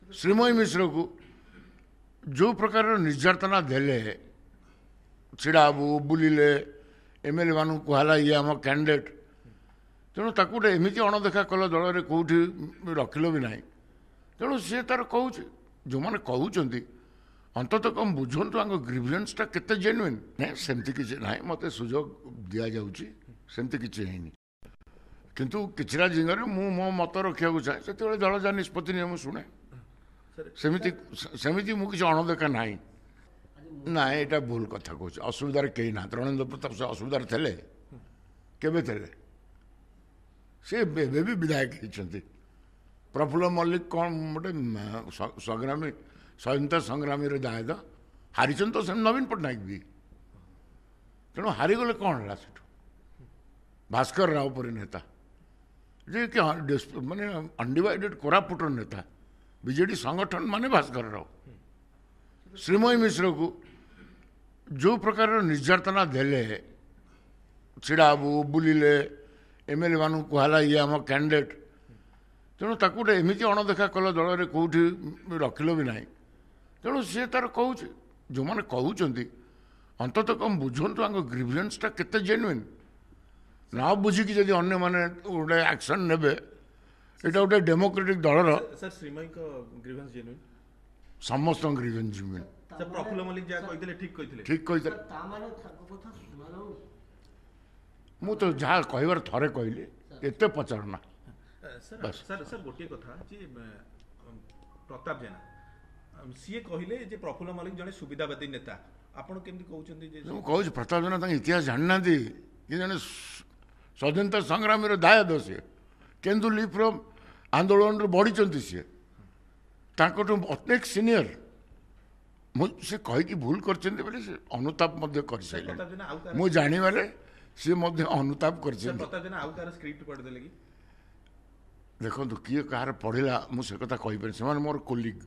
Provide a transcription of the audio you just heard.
श्रीमयी मिश्र को जो प्रकार निर्यातना देले छिड़ाबू बुलिले एमएलए मान कहला ये आम कैंडिडेट तेणु ताकू गोटे एमती अणदेखा कल दल में कौटी रखिल भी ना तेणु सी तार कौच जो मैंने कहते अंतत कम बुझंतु आम ग्रीवियंसटा केते जेन्युइन ना सेमती किसी ना मत सुजोग दि जामती किसी है किंतु किछिरा जिंगरे मु मो मत रखा चाहे से दल जहाँ निष्पत्ति नियम शुणे सेमती सेमती मु किसी अणदेखा ना ना यहाँ भूल कथा कह असुविधार कहीं ना रणेन्द्र प्रताप से असुविधार थे केबे थे सी भी विधायक होती प्रफुल्ल मल्लिक कौन गोटे संग्रामी स्वतंत्र संग्रामी दायद हारिचंद तो नवीन पट्टनायक भी तेणु हारीगले कौन है भास्कर राव पर नेता जे कि माने अनडिवाइडेड कोरापुटर नेता बीजेडी संगठन माने भास्कर राव श्रीमयी मिश्र को जो प्रकार निर्यातना देले छिड़ाबू बुलिले एमएलए मान कहला ये आम कैंडिडेट तेणु ताकू गोटे एमती अणदेखा कल दल में कौटी रखिल भी ना तेणु सी तार कौच जो मैंने कहते अंतत कम बुझंतु आम ग्रीवियंसटा केते जेन्युइन ना बुझिकी जदि अन्य माने गोटे एक्शन नेबे एटा गोटे डेमोक्रेटिक दलर सर श्रीमयी को ग्रीवेंस जेन्युइन समस्त grievance genuine sir Prafulla Mallick जा कहितले ठीक कहितले मु तो जहाँ कहबार थरे कहली एते पचारना सर सर सर गोटे कथा जे प्रताप जेना सीए कहले जे प्रफुल्ल मल्लिक जने सुविधावादी नेता आपण केमती कहउछन्ती जे मु कहूँ प्रताप जेना इतिहास जानना कि जने स्वतंत्र संग्रामी दायद सी केन्दु लीफ्र आंदोलन बढ़ी सी अनेक सीनियर से कहीकि भूल कर अनुताप कर मु जानवे सी अनुताप कर देखो किए कहार पढ़ला मुझे कथा कहीपर से मोर कोलिग